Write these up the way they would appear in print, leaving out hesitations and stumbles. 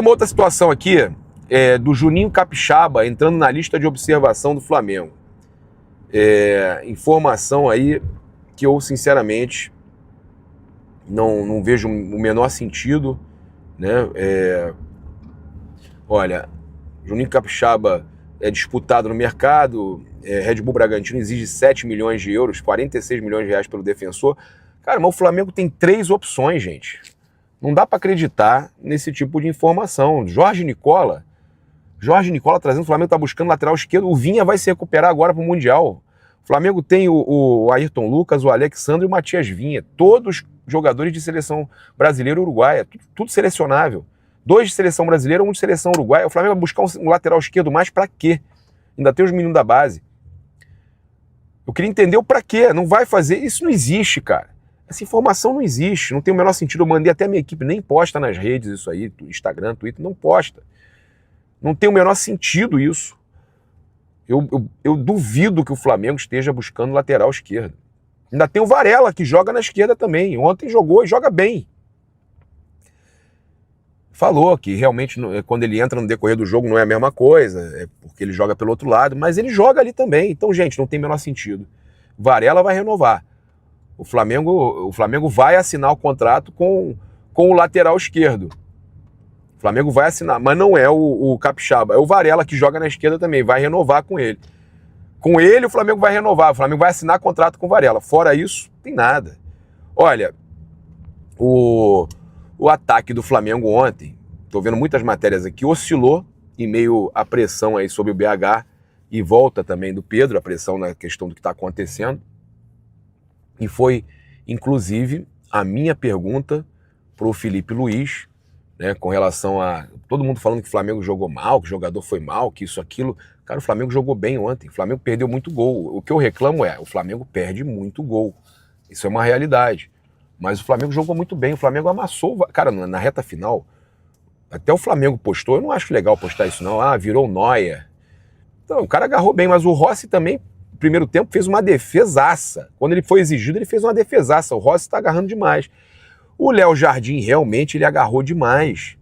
Uma outra situação aqui do Juninho Capixaba entrando na lista de observação do Flamengo. Informação aí que eu, sinceramente, não vejo o menor sentido, né? Olha, Juninho Capixaba é disputado no mercado, Red Bull Bragantino exige 7 milhões de euros, 46 milhões de reais pelo defensor. Cara, mas o Flamengo tem 3 opções, gente. Não dá para acreditar nesse tipo de informação. Jorge Nicola trazendo, o Flamengo está buscando lateral esquerdo, o Vinha vai se recuperar agora para o Mundial. O Flamengo tem o Ayrton Lucas, o Alexandre e o Matias Vinha, todos jogadores de seleção brasileira e uruguaia, tudo selecionável. 2 de seleção brasileira, 1 de seleção uruguaia. O Flamengo vai buscar um lateral esquerdo mais para quê? Ainda tem os meninos da base. Eu queria entender o para quê. Não vai fazer, isso não existe, cara. Essa informação não existe, não tem o menor sentido. Eu mandei até a minha equipe, nem posta nas redes isso aí, Instagram, Twitter, não posta. Não tem o menor sentido isso. Eu duvido que o Flamengo esteja buscando lateral esquerdo. Ainda tem o Varela, que joga na esquerda também. Ontem jogou e joga bem. Falou que realmente quando ele entra no decorrer do jogo não é a mesma coisa, porque ele joga pelo outro lado, mas ele joga ali também. Então, gente, não tem o menor sentido. Varela vai renovar. O Flamengo vai assinar o contrato com o lateral esquerdo. O Flamengo vai assinar, mas não é o Capixaba, é o Varela que joga na esquerda também, vai renovar com ele. Com ele o Flamengo vai renovar, o Flamengo vai assinar contrato com o Varela. Fora isso, não tem nada. Olha, o ataque do Flamengo ontem, estou vendo muitas matérias aqui, oscilou em meio à pressão aí sobre o BH e volta também do Pedro, a pressão na questão do que está acontecendo. E foi, inclusive, a minha pergunta para o Felipe Luiz, né, com relação a todo mundo falando que o Flamengo jogou mal, que o jogador foi mal, que isso, aquilo. Cara, o Flamengo jogou bem ontem, o Flamengo perdeu muito gol. O que eu reclamo o Flamengo perde muito gol. Isso é uma realidade. Mas o Flamengo jogou muito bem, o Flamengo amassou. Cara, na reta final, até o Flamengo postou, eu não acho legal postar isso não, virou Neuer. Então, o cara agarrou bem, mas o Rossi também, no primeiro tempo, fez uma defesaça. Quando ele foi exigido, ele fez uma defesaça. O Rossi está agarrando demais. O Léo Jardim, realmente, ele agarrou demais.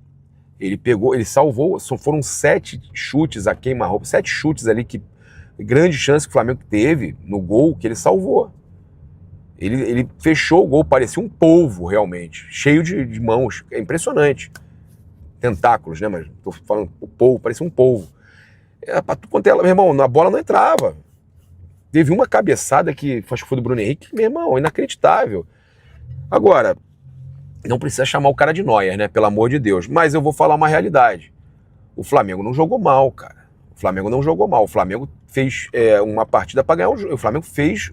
Ele pegou, ele salvou, foram 7 chutes a queima-roupa, 7 chutes ali, que grande chance que o Flamengo teve no gol, que ele salvou. Ele fechou o gol, parecia um polvo, realmente, cheio de mãos, é impressionante. Tentáculos, né, mas tô falando, o polvo, parecia um polvo. Meu irmão, a bola não entrava. Teve uma cabeçada que, acho que foi do Bruno Henrique, meu irmão, inacreditável. Agora, não precisa chamar o cara de Neuer, né? Pelo amor de Deus. Mas eu vou falar uma realidade. O Flamengo não jogou mal, cara. O Flamengo não jogou mal. O Flamengo fez uma partida para ganhar o jogo. O Flamengo fez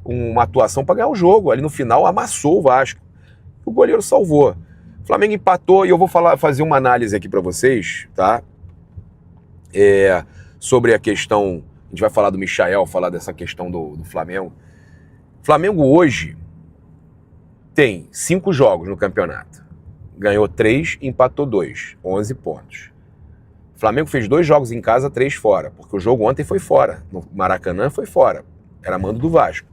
uma atuação para ganhar o jogo. Ali no final amassou o Vasco. O goleiro salvou. O Flamengo empatou e eu vou fazer uma análise aqui para vocês, tá? Sobre a questão... A gente vai falar do Michael, falar dessa questão do Flamengo. O Flamengo hoje tem 5 jogos no campeonato. Ganhou 3, empatou 2, 11 pontos. O Flamengo fez 2 jogos em casa, 3 fora, porque o jogo ontem foi fora. No Maracanã foi fora. Era mando do Vasco.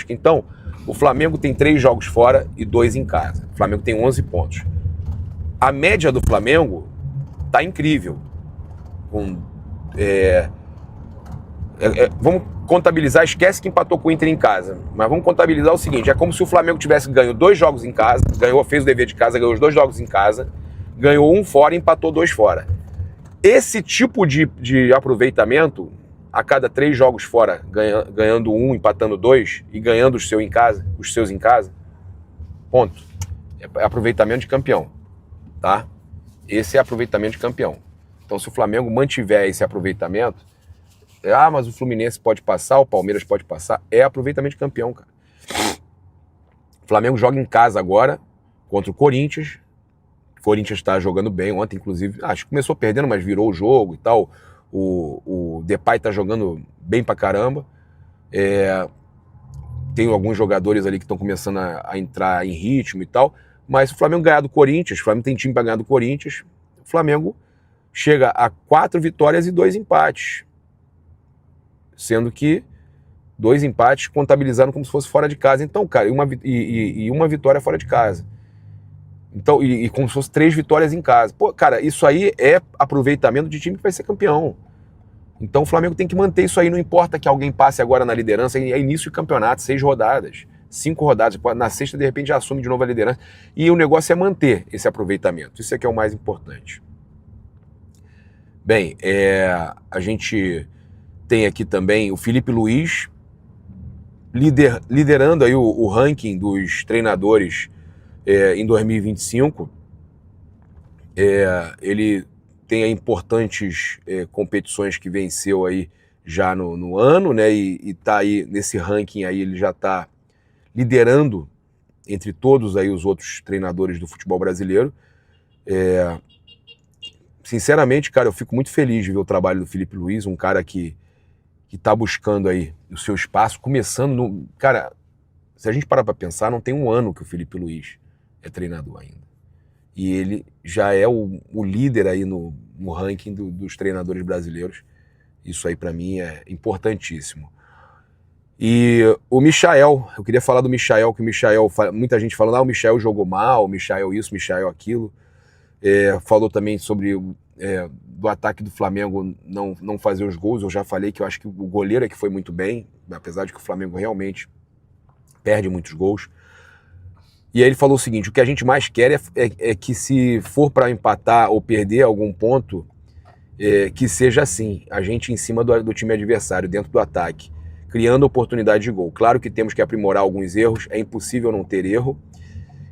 Então, o Flamengo tem 3 jogos fora e 2 em casa. O Flamengo tem 11 pontos. A média do Flamengo tá incrível. Vamos contabilizar, esquece que empatou com o Inter em casa, mas vamos contabilizar o seguinte, é como se o Flamengo tivesse ganho 2 jogos em casa, fez o dever de casa, ganhou os 2 jogos em casa, ganhou 1 fora e empatou 2 fora. Esse tipo de aproveitamento, a cada 3 jogos fora, ganhando 1, empatando 2 e ganhando os seus em casa, ponto. É aproveitamento de campeão, tá? Esse é aproveitamento de campeão. Então, se o Flamengo mantiver esse aproveitamento, mas o Fluminense pode passar, o Palmeiras pode passar, é aproveitamento de campeão, cara. O Flamengo joga em casa agora contra o Corinthians. O Corinthians está jogando bem ontem, inclusive. Acho que começou perdendo, mas virou o jogo e tal. O Depay tá jogando bem pra caramba. Tem alguns jogadores ali que estão começando a entrar em ritmo e tal. Mas se o Flamengo ganhar do Corinthians, o Flamengo tem time para ganhar do Corinthians, o Flamengo chega a 4 vitórias e 2 empates. Sendo que 2 empates contabilizando como se fosse fora de casa. Então, cara, uma vitória fora de casa. Então, e como se fosse 3 vitórias em casa. Pô, cara, isso aí é aproveitamento de time que vai ser campeão. Então o Flamengo tem que manter isso aí, não importa que alguém passe agora na liderança, é início de campeonato, 6 rodadas, 5 rodadas, na sexta de repente já assume de novo a liderança, e o negócio é manter esse aproveitamento, isso é que é o mais importante. Bem, a gente tem aqui também o Felipe Luiz, liderando aí o ranking dos treinadores em 2025, ele tem importantes competições que venceu aí já no ano, né? E tá aí nesse ranking aí, ele já está liderando entre todos aí os outros treinadores do futebol brasileiro. Sinceramente, cara, eu fico muito feliz de ver o trabalho do Felipe Luiz, um cara que está buscando aí o seu espaço, começando no... Cara, se a gente parar para pensar, não tem um ano que o Felipe Luiz é treinador ainda. E ele já é o líder aí no ranking dos treinadores brasileiros. Isso aí para mim é importantíssimo. E o Michael, eu queria falar do Michael, que o Michael, muita gente falando, o Michael jogou mal, o Michael isso, o Michael aquilo. Falou também sobre do ataque do Flamengo não fazer os gols. Eu já falei que eu acho que o goleiro é que foi muito bem, apesar de que o Flamengo realmente perde muitos gols. E aí ele falou o seguinte, o que a gente mais quer é que se for para empatar ou perder algum ponto, que seja assim, a gente em cima do time adversário, dentro do ataque, criando oportunidade de gol. Claro que temos que aprimorar alguns erros, é impossível não ter erro,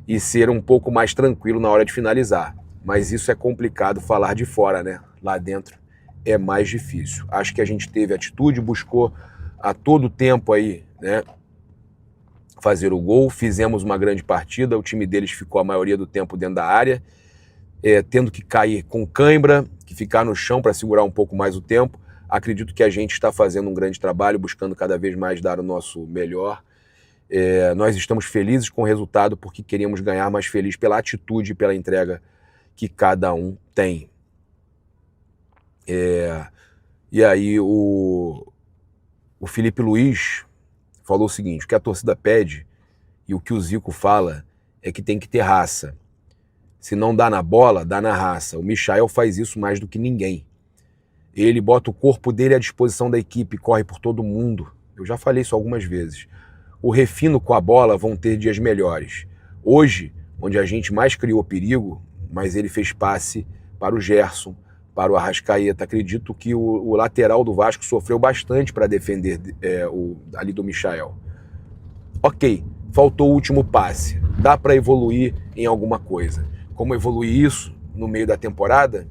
e ser um pouco mais tranquilo na hora de finalizar. Mas isso é complicado falar de fora, né? Lá dentro é mais difícil. Acho que a gente teve atitude, buscou a todo tempo aí, né? Fazer o gol, fizemos uma grande partida, o time deles ficou a maioria do tempo dentro da área, tendo que cair com cãibra, que ficar no chão para segurar um pouco mais o tempo. Acredito que a gente está fazendo um grande trabalho, buscando cada vez mais dar o nosso melhor. Nós estamos felizes com o resultado porque queríamos ganhar, mais feliz pela atitude e pela entrega que cada um tem. E aí o Felipe Luiz falou o seguinte, o que a torcida pede e o que o Zico fala é que tem que ter raça. Se não dá na bola, dá na raça. O Michael faz isso mais do que ninguém. Ele bota o corpo dele à disposição da equipe, corre por todo mundo. Eu já falei isso algumas vezes. O Refino com a bola vão ter dias melhores. Hoje, onde a gente mais criou perigo, mas ele fez passe para o Gerson, para o Arrascaeta. Acredito que o lateral do Vasco sofreu bastante para defender ali do Michael. Ok, faltou o último passe. Dá para evoluir em alguma coisa. Como evoluir isso no meio da temporada?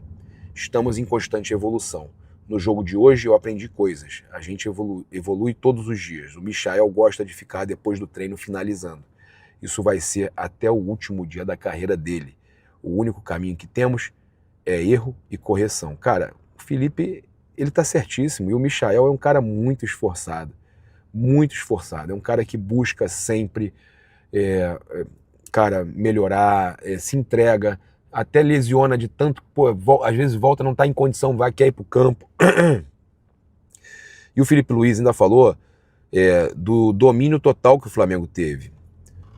Estamos em constante evolução. No jogo de hoje eu aprendi coisas. A gente evolui todos os dias. O Michael gosta de ficar depois do treino finalizando. Isso vai ser até o último dia da carreira dele. O único caminho que temos é erro e correção. Cara, o Felipe, ele tá certíssimo. E o Michael é um cara muito esforçado. Muito esforçado. É um cara que busca sempre, melhorar, se entrega, até lesiona de tanto, às vezes volta, não tá em condição, quer ir pro campo. E o Felipe Luiz ainda falou do domínio total que o Flamengo teve.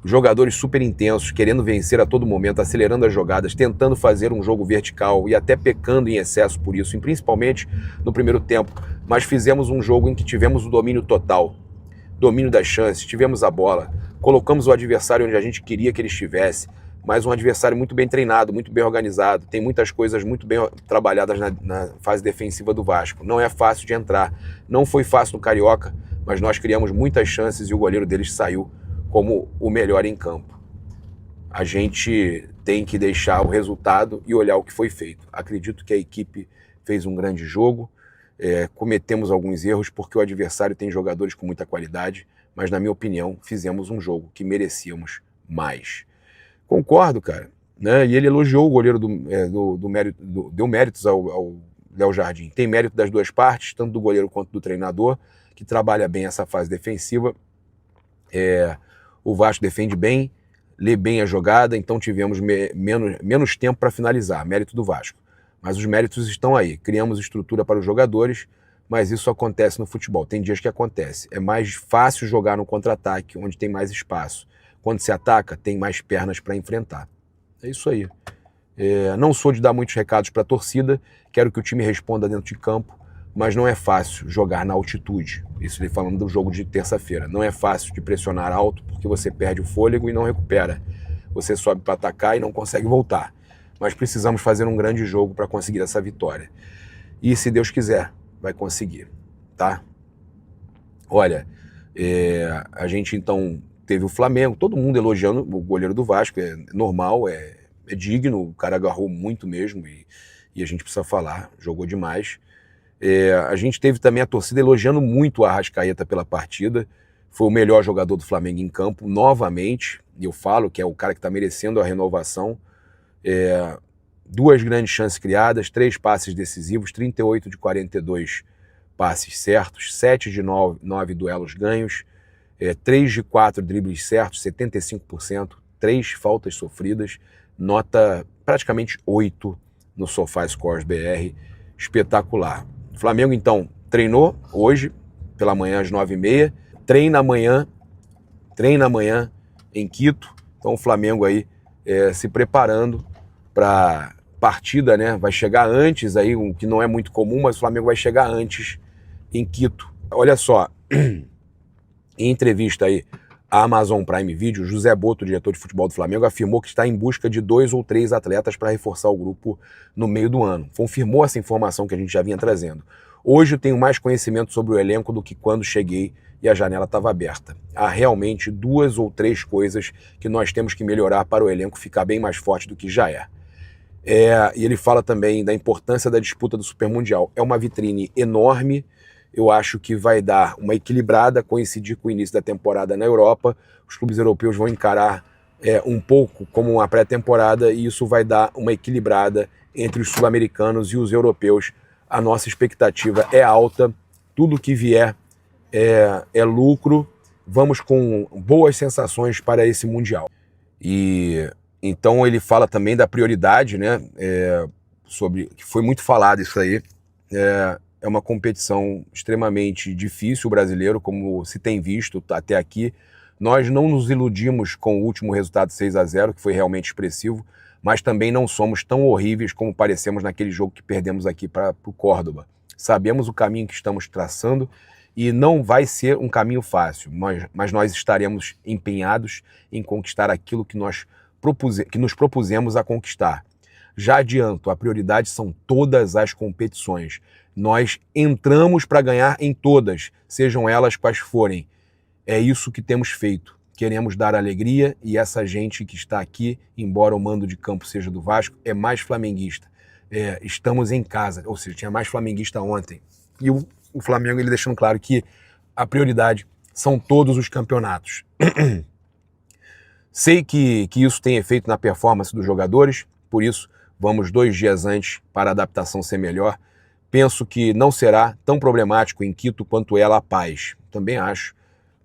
Jogadores super intensos, querendo vencer a todo momento, acelerando as jogadas, tentando fazer um jogo vertical e até pecando em excesso por isso, principalmente no primeiro tempo. Mas fizemos um jogo em que tivemos o domínio total, domínio das chances, tivemos a bola, colocamos o adversário onde a gente queria que ele estivesse, mas um adversário muito bem treinado, muito bem organizado, tem muitas coisas muito bem trabalhadas na fase defensiva do Vasco. Não é fácil de entrar, não foi fácil no Carioca, mas nós criamos muitas chances e o goleiro deles saiu como o melhor em campo. A gente tem que deixar o resultado e olhar o que foi feito. Acredito que a equipe fez um grande jogo, cometemos alguns erros porque o adversário tem jogadores com muita qualidade, mas na minha opinião fizemos um jogo que merecíamos mais. Concordo, cara, né? E ele elogiou o goleiro deu méritos ao Léo Jardim. Tem mérito das duas partes, tanto do goleiro quanto do treinador, que trabalha bem essa fase defensiva. O Vasco defende bem, lê bem a jogada, então tivemos menos tempo para finalizar, mérito do Vasco. Mas os méritos estão aí, criamos estrutura para os jogadores, mas isso acontece no futebol, tem dias que acontece. É mais fácil jogar no contra-ataque, onde tem mais espaço. Quando se ataca, tem mais pernas para enfrentar. É isso aí. Não sou de dar muitos recados para a torcida, quero que o time responda dentro de campo, mas não é fácil jogar na altitude. Isso ele falando do jogo de terça-feira. Não é fácil de pressionar alto porque você perde o fôlego e não recupera. Você sobe para atacar e não consegue voltar. Mas precisamos fazer um grande jogo para conseguir essa vitória. E se Deus quiser, vai conseguir, tá? Olha, a gente então teve o Flamengo, todo mundo elogiando o goleiro do Vasco, é normal, é digno, o cara agarrou muito mesmo e a gente precisa falar, jogou demais. A gente teve também a torcida elogiando muito o Arrascaeta pela partida, foi o melhor jogador do Flamengo em campo, novamente, e eu falo que é o cara que está merecendo a renovação. 2 grandes chances criadas, 3 passes decisivos, 38 de 42 passes certos, 7 de 9 duelos ganhos, 3 de 4 dribles certos, 75%, 3 faltas sofridas, nota praticamente 8 no SofaScores BR, espetacular. O Flamengo, então, treinou hoje, pela manhã às 9h30, treina amanhã em Quito, então o Flamengo aí se preparando para partida, né? Vai chegar antes aí, o que não é muito comum, mas o Flamengo vai chegar antes em Quito. Olha só, em entrevista aí à Amazon Prime Video, José Boto, diretor de futebol do Flamengo, afirmou que está em busca de 2 ou 3 atletas para reforçar o grupo no meio do ano. Confirmou essa informação que a gente já vinha trazendo. Hoje eu tenho mais conhecimento sobre o elenco do que quando cheguei e a janela estava aberta. Há realmente 2 ou 3 coisas que nós temos que melhorar para o elenco ficar bem mais forte do que já é. E ele fala também da importância da disputa do Super Mundial. É uma vitrine enorme, eu acho que vai dar uma equilibrada, coincidir com o início da temporada na Europa. Os clubes europeus vão encarar um pouco como uma pré-temporada e isso vai dar uma equilibrada entre os sul-americanos e os europeus. A nossa expectativa é alta, tudo que vier é lucro. Vamos com boas sensações para esse Mundial. E então ele fala também da prioridade, né? Sobre que foi muito falado isso aí. É uma competição extremamente difícil, o brasileiro, como se tem visto até aqui. Nós não nos iludimos com o último resultado 6-0, que foi realmente expressivo, mas também não somos tão horríveis como parecemos naquele jogo que perdemos aqui para o Córdoba. Sabemos o caminho que estamos traçando e não vai ser um caminho fácil, mas nós estaremos empenhados em conquistar aquilo que nos propusemos a conquistar. Já adianto, a prioridade são todas as competições. Nós entramos para ganhar em todas, sejam elas quais forem. É isso que temos feito. Queremos dar alegria e essa gente que está aqui, embora o mando de campo seja do Vasco, é mais flamenguista. Estamos em casa, ou seja, tinha mais flamenguista ontem. E o Flamengo ele deixando claro que a prioridade são todos os campeonatos. Sei que isso tem efeito na performance dos jogadores, por isso vamos 2 dias antes para a adaptação ser melhor. Penso que não será tão problemático em Quito quanto é La Paz. Também acho,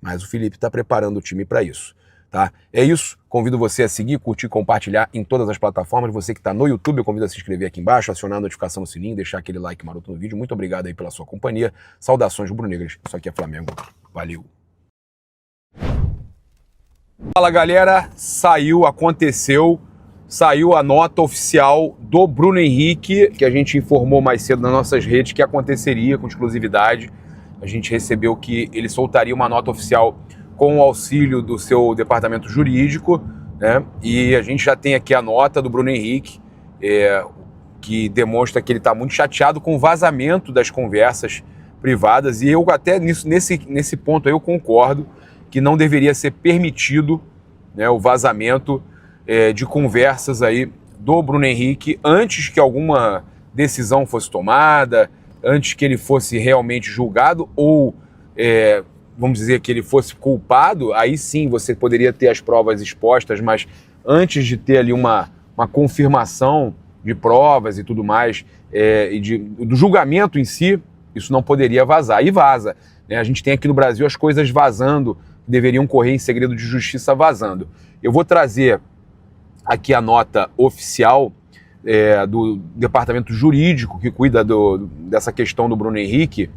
mas o Felipe está preparando o time para isso. Tá? É isso, convido você a seguir, curtir, compartilhar em todas as plataformas. Você que está no YouTube, eu convido a se inscrever aqui embaixo, acionar a notificação no sininho, deixar aquele like maroto no vídeo. Muito obrigado aí pela sua companhia. Saudações rubro-negras. Isso aqui é Flamengo. Valeu. Fala galera, saiu a nota oficial do Bruno Henrique, que a gente informou mais cedo nas nossas redes que aconteceria com exclusividade. A gente recebeu que ele soltaria uma nota oficial com o auxílio do seu departamento jurídico, né? E a gente já tem aqui a nota do Bruno Henrique, que demonstra que ele está muito chateado com o vazamento das conversas privadas, e eu até nesse ponto aí eu concordo que não deveria ser permitido, né, o vazamento de conversas aí do Bruno Henrique antes que alguma decisão fosse tomada, antes que ele fosse realmente julgado ou, vamos dizer, que ele fosse culpado. Aí sim você poderia ter as provas expostas, mas antes de ter ali uma confirmação de provas e tudo mais, do julgamento em si, isso não poderia vazar. E vaza, né? A gente tem aqui no Brasil as coisas vazando, que deveriam correr em segredo de justiça vazando. Eu vou trazer aqui a nota oficial do departamento jurídico que cuida dessa questão do Bruno Henrique.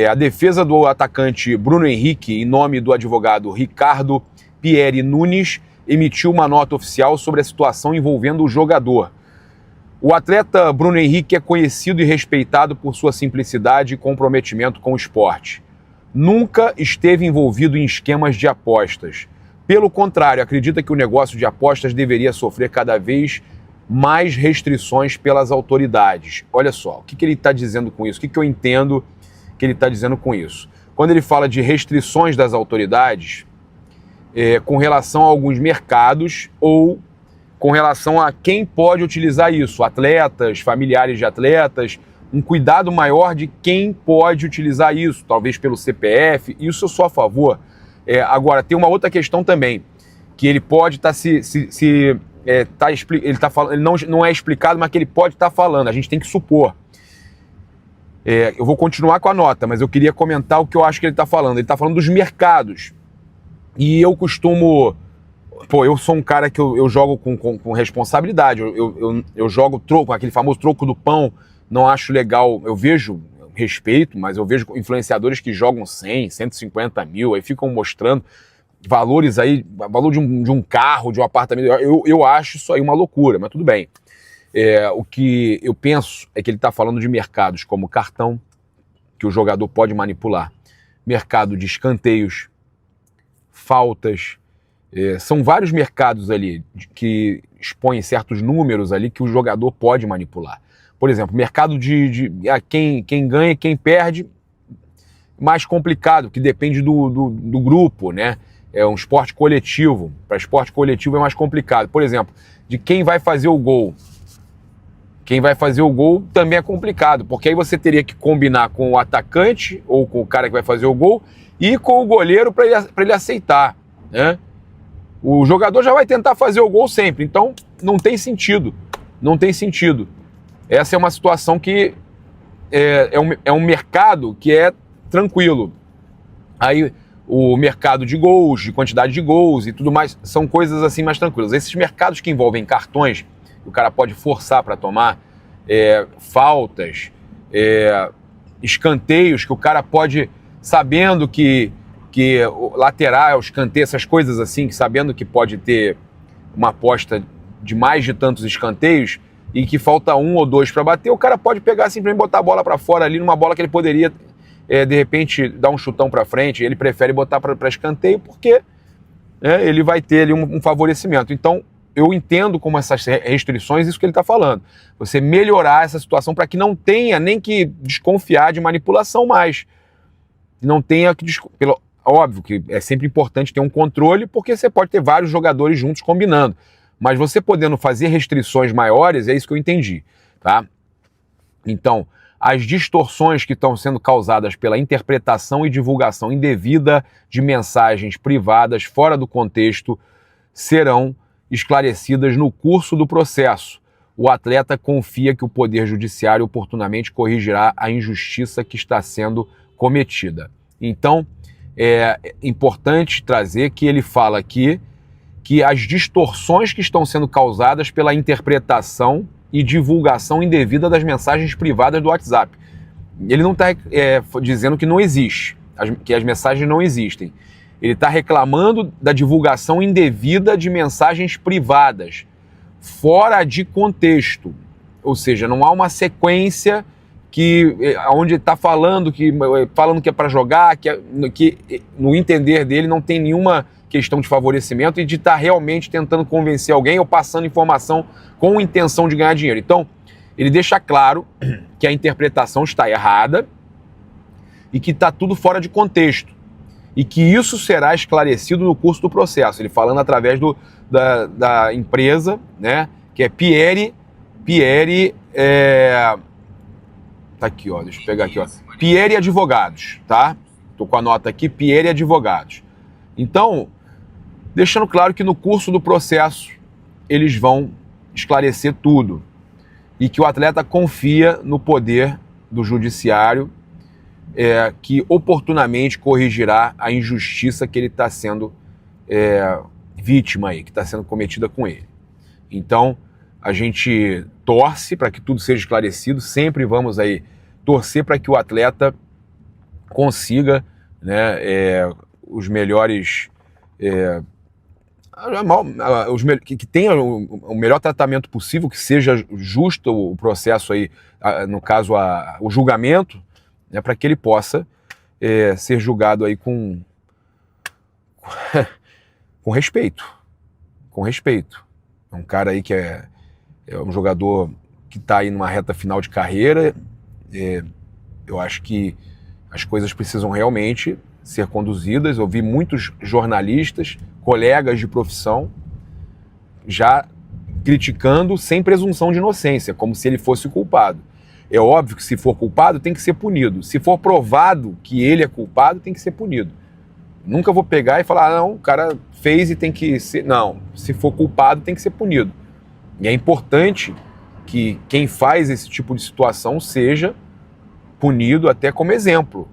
A defesa do atacante Bruno Henrique, em nome do advogado Ricardo Pieri Nunes, emitiu uma nota oficial sobre a situação envolvendo o jogador. O atleta Bruno Henrique é conhecido e respeitado por sua simplicidade e comprometimento com o esporte. Nunca esteve envolvido em esquemas de apostas. Pelo contrário, acredita que o negócio de apostas deveria sofrer cada vez mais restrições pelas autoridades. Olha só, o que ele está dizendo com isso? O que eu entendo que ele está dizendo com isso? Quando ele fala de restrições das autoridades, com relação a alguns mercados ou com relação a quem pode utilizar isso, atletas, familiares de atletas, um cuidado maior de quem pode utilizar isso, talvez pelo CPF, isso eu sou a favor. Agora, tem uma outra questão também, que ele pode estar ele não é explicado, mas que ele pode estar falando, a gente tem que supor. Eu vou continuar com a nota, mas eu queria comentar o que eu acho que ele está falando. Ele está falando dos mercados. E eu costumo... eu sou um cara que eu jogo com responsabilidade. Eu jogo troco, aquele famoso troco do pão, não acho legal. Eu vejo, respeito, mas eu vejo influenciadores que jogam 100, 150 mil, aí ficam mostrando valores aí, valor de um carro, de um apartamento. Eu acho isso aí uma loucura, mas tudo bem. O que eu penso é que ele está falando de mercados como cartão, que o jogador pode manipular, mercado de escanteios, faltas, são vários mercados ali que expõem certos números ali que o jogador pode manipular. Por exemplo, mercado de quem ganha, quem perde, mais complicado, que depende do grupo, né? É um esporte coletivo. Para esporte coletivo é mais complicado. Por exemplo, de quem vai fazer o gol. Quem vai fazer o gol também é complicado, porque aí você teria que combinar com o atacante ou com o cara que vai fazer o gol e com o goleiro para ele aceitar, né? O jogador já vai tentar fazer o gol sempre, então não tem sentido. Não tem sentido. Essa é uma situação que é um mercado que é tranquilo. Aí o mercado de gols, de quantidade de gols e tudo mais, são coisas assim mais tranquilas. Esses mercados que envolvem cartões, o cara pode forçar para tomar, faltas, escanteios, que o cara pode, sabendo que o lateral, o escanteio, essas coisas assim, sabendo que pode ter uma aposta de mais de tantos escanteios e que falta um ou dois para bater, o cara pode pegar simplesmente botar a bola para fora ali, numa bola que ele poderia, de repente, dar um chutão para frente. Ele prefere botar para escanteio porque ele vai ter ali um favorecimento. Então, eu entendo como essas restrições, isso que ele está falando. Você melhorar essa situação para que não tenha nem que desconfiar de manipulação mais. Não tenha que... Óbvio que é sempre importante ter um controle, porque você pode ter vários jogadores juntos combinando. Mas você podendo fazer restrições maiores, é isso que eu entendi, tá? Então, as distorções que estão sendo causadas pela interpretação e divulgação indevida de mensagens privadas fora do contexto serão esclarecidas no curso do processo. O atleta confia que o Poder Judiciário oportunamente corrigirá a injustiça que está sendo cometida. Então, é importante trazer que ele fala aqui que as distorções que estão sendo causadas pela interpretação e divulgação indevida das mensagens privadas do WhatsApp. Ele não está dizendo que não existe, que as mensagens não existem. Ele está reclamando da divulgação indevida de mensagens privadas, fora de contexto. Ou seja, não há uma sequência onde está falando que é para jogar, que no entender dele não tem nenhuma questão de favorecimento e de estar realmente tentando convencer alguém ou passando informação com intenção de ganhar dinheiro. Então, ele deixa claro que a interpretação está errada e que está tudo fora de contexto. E que isso será esclarecido no curso do processo. Ele falando através da empresa, né, que é Pieri, tá aqui, ó, deixa eu pegar aqui, ó, Pieri Advogados, tá? Tô com a nota aqui, Pieri Advogados. Então, deixando claro que no curso do processo eles vão esclarecer tudo e que o atleta confia no poder do judiciário, que oportunamente corrigirá a injustiça que ele está sendo vítima aí, que está sendo cometida com ele. Então, a gente torce para que tudo seja esclarecido, sempre vamos aí torcer para que o atleta consiga, né, os melhores, que tenha o melhor tratamento possível, que seja justo o processo aí, no caso o julgamento, né, para que ele possa ser julgado aí com respeito. Com respeito. É um cara aí que é um jogador que está aí numa reta final de carreira. Eu acho que as coisas precisam realmente ser conduzidas. Eu vi muitos jornalistas, colegas de profissão, já criticando sem presunção de inocência, como se ele fosse culpado. É óbvio que se for culpado tem que ser punido. Se for provado que ele é culpado, tem que ser punido. Nunca vou pegar e falar, não, o cara fez e tem que ser... Não, se for culpado tem que ser punido. E é importante que quem faz esse tipo de situação seja punido até como exemplo.